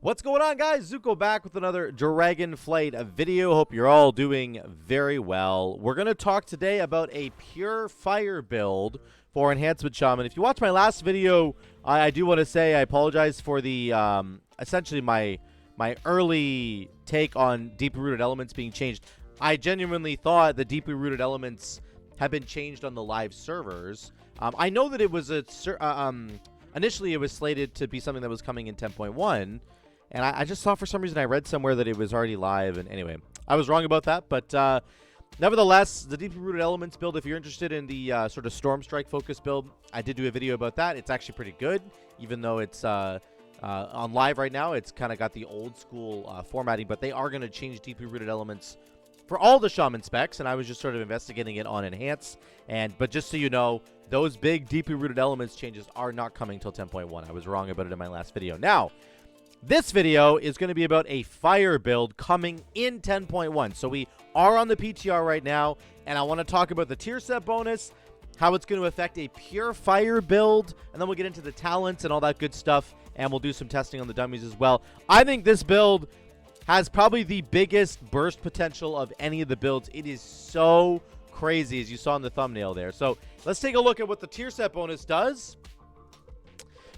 What's going on, guys? Zuko back with another Dragonflight video. Hope you're all doing very well. We're going to talk today about a pure fire build for Enhancement Shaman. If you watched my last video, I do want to say I apologize for the essentially my early take on deeply rooted elements being changed. I genuinely thought the deeply rooted elements have been changed on the live servers. I know that it was initially it was slated to be something that was coming in 10.1. And I just saw for some reason I read somewhere that it was already live. And anyway, I was wrong about that. But nevertheless, the deeply rooted elements build, if you're interested in the sort of Storm Strike focus build, I did do a video about that. It's actually pretty good, even though it's on live right now. It's kind of got the old school formatting, but they are going to change deeply rooted elements for all the Shaman specs. And I was just sort of investigating it on Enhance. But just so you know, those big deeply rooted elements changes are not coming till 10.1. I was wrong about it in my last video. Now, this video is going to be about a fire build coming in 10.1. So we are on the PTR right now, and I want to talk about the tier set bonus, how it's going to affect a pure fire build, and then we'll get into the talents and all that good stuff, and we'll do some testing on the dummies as well. I think this build has probably the biggest burst potential of any of the builds. It is so crazy, as you saw in the thumbnail there. So let's take a look at what the tier set bonus does.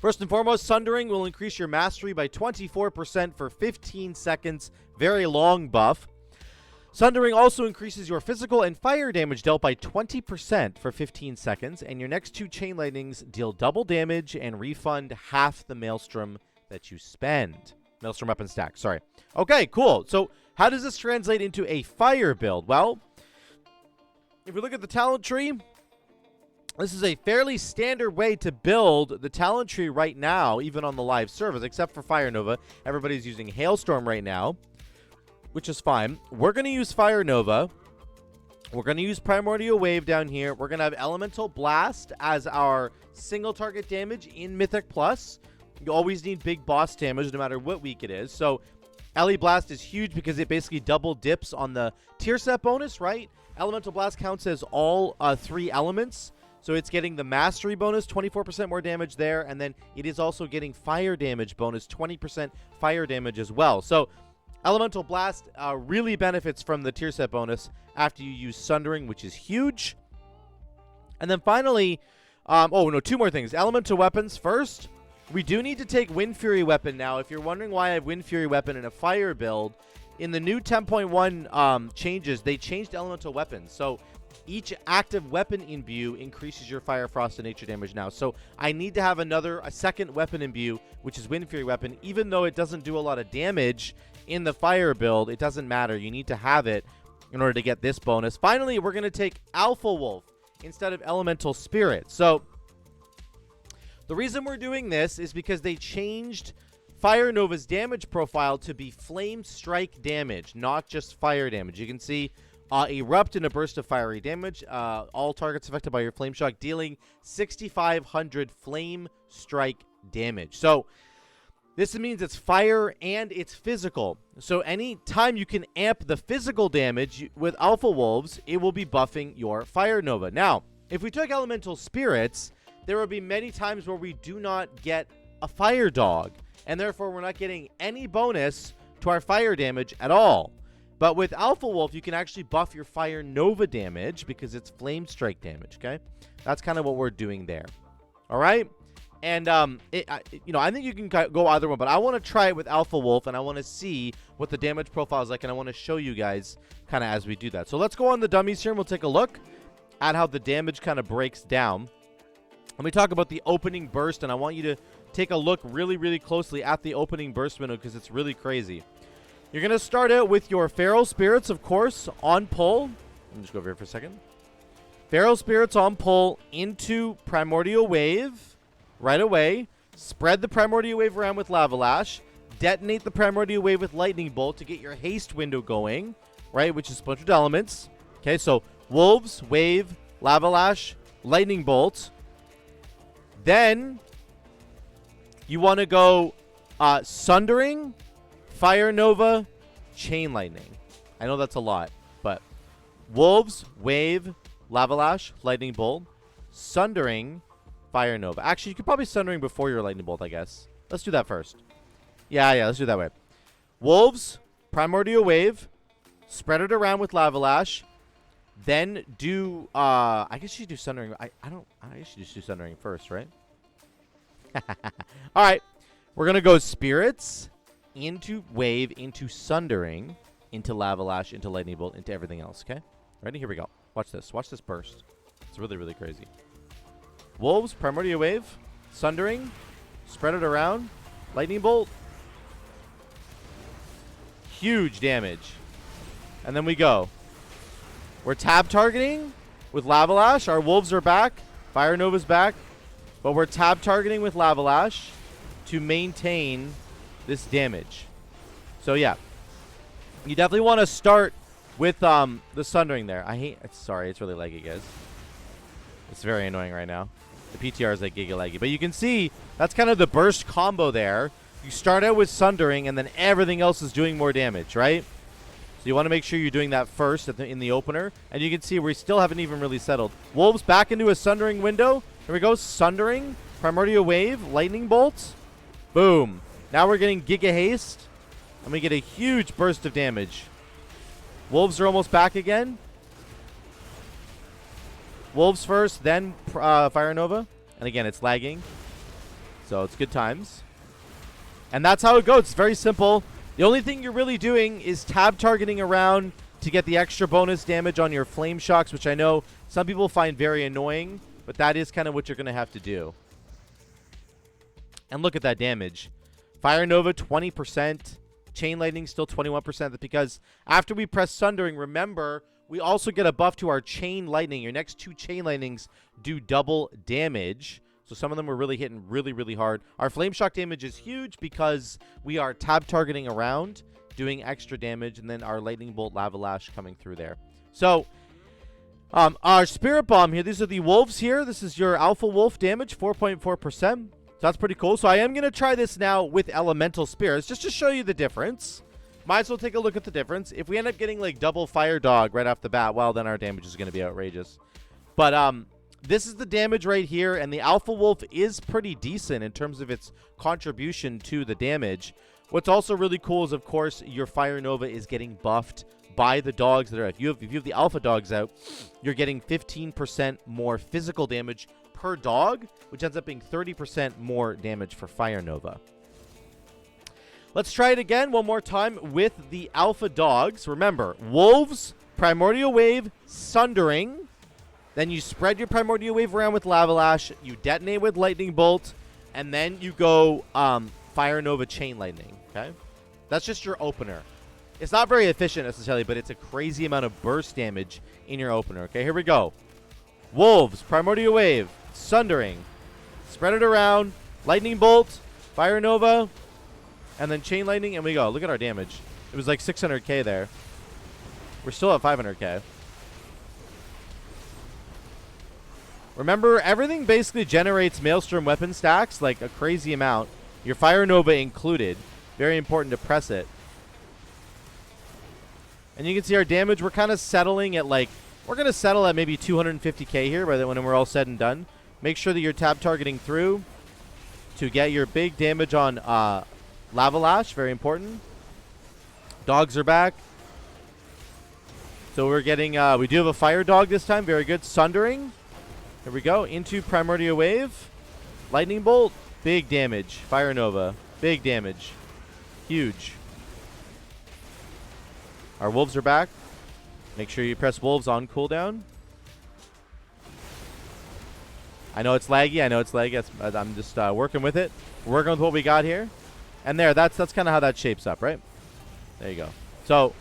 First and foremost, Sundering will increase your mastery by 24% for 15 seconds. Very long buff. Sundering also increases your physical and fire damage dealt by 20% for 15 seconds. And your next two Chain Lightnings deal double damage and refund half the Maelstrom that you spend. Maelstrom weapon stack, sorry. Okay, cool. So how does this translate into a fire build? Well, if we look at the talent tree, this is a fairly standard way to build the talent tree right now, even on the live servers, except for Fire Nova. Everybody's using Hailstorm right now, which is fine. We're going to use Fire Nova. We're going to use Primordial Wave down here. We're going to have Elemental Blast as our single target damage in Mythic Plus. You always need big boss damage no matter what week it is. So Ele Blast is huge because it basically double dips on the tier set bonus, right? Elemental Blast counts as all three elements. So it's getting the mastery bonus, 24% more damage there, and then it is also getting fire damage bonus, 20% fire damage as well. So Elemental Blast really benefits from the tier set bonus after you use Sundering, which is huge. And then finally, two more things. Elemental Weapons first. We do need to take Wind Fury Weapon now. If you're wondering why I have Wind Fury Weapon in a fire build, in the new 10.1 changes, they changed Elemental Weapons. So each active weapon imbue increases your Fire, Frost, and Nature damage now. So I need to have a second weapon imbue, which is Wind Fury Weapon. Even though it doesn't do a lot of damage in the fire build, it doesn't matter. You need to have it in order to get this bonus. Finally, we're going to take Alpha Wolf instead of Elemental Spirit. So the reason we're doing this is because they changed Fire Nova's damage profile to be Flame Strike damage, not just fire damage. You can see erupt in a burst of fiery damage. All targets affected by your flame shock dealing 6,500 flame strike damage. So this means it's fire and it's physical. So any time you can amp the physical damage with Alpha Wolves, it will be buffing your Fire Nova. Now, if we took Elemental Spirits, there will be many times where we do not get a Fire Dog, and therefore we're not getting any bonus to our fire damage at all. But with Alpha Wolf, you can actually buff your Fire Nova damage because it's Flame Strike damage, okay? That's kind of what we're doing there. All right? And, I think you can go either one, but I want to try it with Alpha Wolf, and I want to see what the damage profile is like, and I want to show you guys kind of as we do that. So let's go on the dummies here, and we'll take a look at how the damage kind of breaks down. Let me talk about the opening burst, and I want you to take a look really, really closely at the opening burst window because it's really crazy. You're going to start out with your Feral Spirits, of course, on pull. Let me just go over here for a second. Feral Spirits on pull into Primordial Wave right away. Spread the Primordial Wave around with Lava Lash. Detonate the Primordial Wave with Lightning Bolt to get your haste window going, right, which is Splintered Elements. Okay, so Wolves, Wave, Lava Lash, Lightning Bolt. Then you want to go Sundering, Fire Nova, Chain Lightning. I know that's a lot, but Wolves, Wave, Lava Lash, Lightning Bolt, Sundering, Fire Nova. Actually, you could probably Sundering before your Lightning Bolt, I guess. Let's do that first. Yeah, let's do it that way. Wolves, Primordial Wave, spread it around with Lava Lash, then do, I guess you do Sundering. I guess you just do Sundering first, right? All right. We're going to go Spirits, into Wave, into Sundering, into Lava Lash, into Lightning Bolt, into everything else, okay? Ready? Here we go. Watch this. Watch this burst. It's really, really crazy. Wolves, Primordial Wave, Sundering, spread it around, Lightning Bolt. Huge damage. And then we go. We're tab targeting with Lava Lash. Our Wolves are back. Fire Nova's back. But we're tab targeting with Lava Lash to maintain this damage. So, yeah. You definitely want to start with the Sundering there. Sorry, it's really laggy, guys. It's very annoying right now. The PTR is like giga laggy. But you can see that's kind of the burst combo there. You start out with Sundering, and then everything else is doing more damage, right? So you want to make sure you're doing that first in the opener. And you can see we still haven't even really settled. Wolves back into a Sundering window. Here we go. Sundering. Primordial Wave. Lightning Bolt. Boom. Now we're getting Giga Haste. And we get a huge burst of damage. Wolves are almost back again. Wolves first, then Fire Nova. And again, it's lagging. So it's good times. And that's how it goes. It's very simple. The only thing you're really doing is tab targeting around to get the extra bonus damage on your Flame Shocks, which I know some people find very annoying, but that is kind of what you're going to have to do. And look at that damage. Fire Nova, 20%. Chain Lightning, still 21%. That's because after we press Sundering, remember, we also get a buff to our Chain Lightning. Your next 2 Chain Lightnings do double damage. So some of them were really hitting really, really hard. Our Flame Shock damage is huge because we are tab targeting around, doing extra damage, and then our Lightning Bolt, Lava Lash coming through there. So our Spirit Bomb here, these are the Wolves here. This is your Alpha Wolf damage, 4.4%. So that's pretty cool. So I am going to try this now with Elemental Spirits just to show you the difference. Might as well take a look at the difference. If we end up getting like double Fire Dog right off the bat, well, then our damage is going to be outrageous. But this is the damage right here, and the Alpha Wolf is pretty decent in terms of its contribution to the damage. What's also really cool is, of course, your Fire Nova is getting buffed by the dogs that are out. If you have the Alpha Dogs out, you're getting 15% more physical damage per dog, which ends up being 30% more damage for Fire Nova. Let's try it again one more time with the Alpha Dogs. Remember, Wolves, Primordial Wave, Sundering. Then you spread your Primordial Wave around with Lava Lash. You detonate with Lightning Bolt. And then you go Fire Nova Chain Lightning. Okay? That's just your opener. It's not very efficient necessarily, but it's a crazy amount of burst damage in your opener. Okay, here we go. Wolves, Primordial Wave, Sundering. Spread it around. Lightning Bolt, Fire Nova, and then Chain Lightning, and we go. Look at our damage. It was like 600k there. We're still at 500k. Remember, everything basically generates Maelstrom weapon stacks, like a crazy amount. Your Fire Nova included. Very important to press it. And you can see our damage, we're kind of settling at like, we're going to settle at maybe 250k here by the when we're all said and done. Make sure that you're tab targeting through to get your big damage on Lava Lash, very important. Dogs are back. So we're getting, we do have a Fire Dog this time, very good. Sundering. Here we go, into Primordial Wave. Lightning Bolt, big damage. Fire Nova, big damage. Huge. Our Wolves are back. Make sure you press Wolves on cooldown. I know it's laggy. I'm just working with it. We're working with what we got here. And there, that's kind of how that shapes up, right? There you go. So,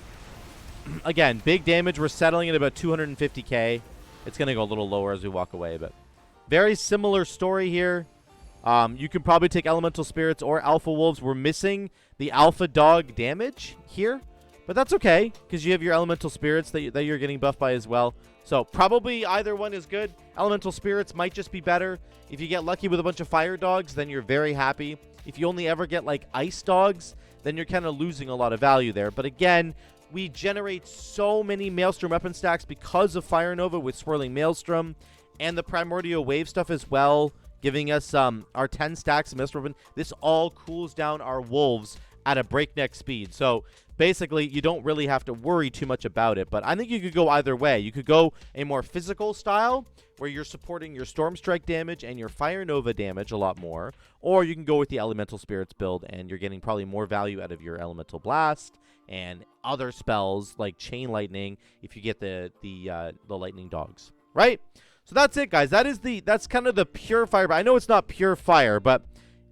again, big damage. We're settling at about 250k. It's going to go a little lower as we walk away, but very similar story here. You can probably take Elemental Spirits or Alpha Wolves. We're missing the Alpha Dog damage here, but that's okay because you have your Elemental Spirits that you're getting buffed by as well. So probably either one is good. Elemental Spirits might just be better. If you get lucky with a bunch of Fire Dogs, then you're very happy. If you only ever get like Ice Dogs, then you're kind of losing a lot of value there. But again, we generate so many Maelstrom weapon stacks because of Fire Nova with Swirling Maelstrom and the Primordial Wave stuff as well giving us our 10 stacks of Mist Weapon. This all cools down our wolves at a breakneck speed. So basically, you don't really have to worry too much about it. But I think you could go either way. You could go a more physical style, where you're supporting your Storm Strike damage and your Fire Nova damage a lot more. Or you can go with the Elemental Spirits build, and you're getting probably more value out of your Elemental Blast and other spells like Chain Lightning if you get the Lightning Dogs, right? So that's it, guys. That's kind of the pure fire. But I know it's not pure fire, but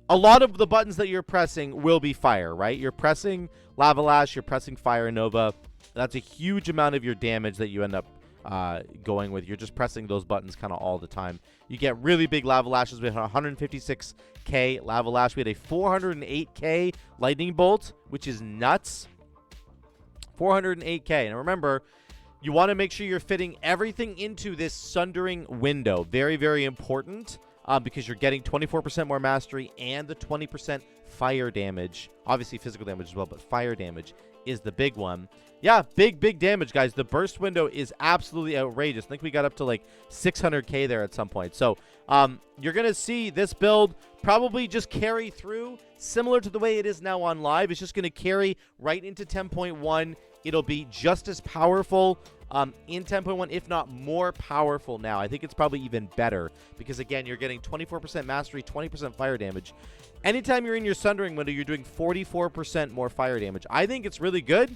a lot of the buttons that you're pressing will be fire, right? You're pressing Lava Lash, you're pressing Fire Nova. That's a huge amount of your damage that you end up going with. You're just pressing those buttons kind of all the time. You get really big Lava Lashes. We had 156k Lava Lash. We had a 408k Lightning Bolt, which is nuts. 408k. And remember, you want to make sure you're fitting everything into this Sundering window. Very, very important. Because you're getting 24% more mastery and the 20% fire damage. Obviously, physical damage as well, but fire damage is the big one. Yeah, big damage, guys. The burst window is absolutely outrageous. I think we got up to like 600k there at some point. So you're going to see this build probably just carry through similar to the way it is now on live. It's just going to carry right into 10.1. It'll be just as powerful in 10.1, if not more powerful now. I think it's probably even better because, again, you're getting 24% mastery, 20% fire damage. Anytime you're in your Sundering window, you're doing 44% more fire damage. I think it's really good.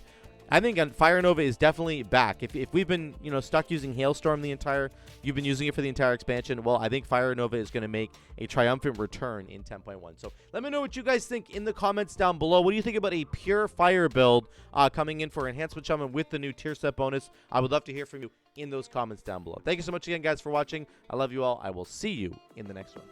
I think Fire Nova is definitely back. If we've been, stuck using Hailstorm you've been using it for the entire expansion, well, I think Fire Nova is going to make a triumphant return in 10.1. So let me know what you guys think in the comments down below. What do you think about a pure fire build coming in for Enhancement Shaman with the new tier set bonus? I would love to hear from you in those comments down below. Thank you so much again, guys, for watching. I love you all. I will see you in the next one.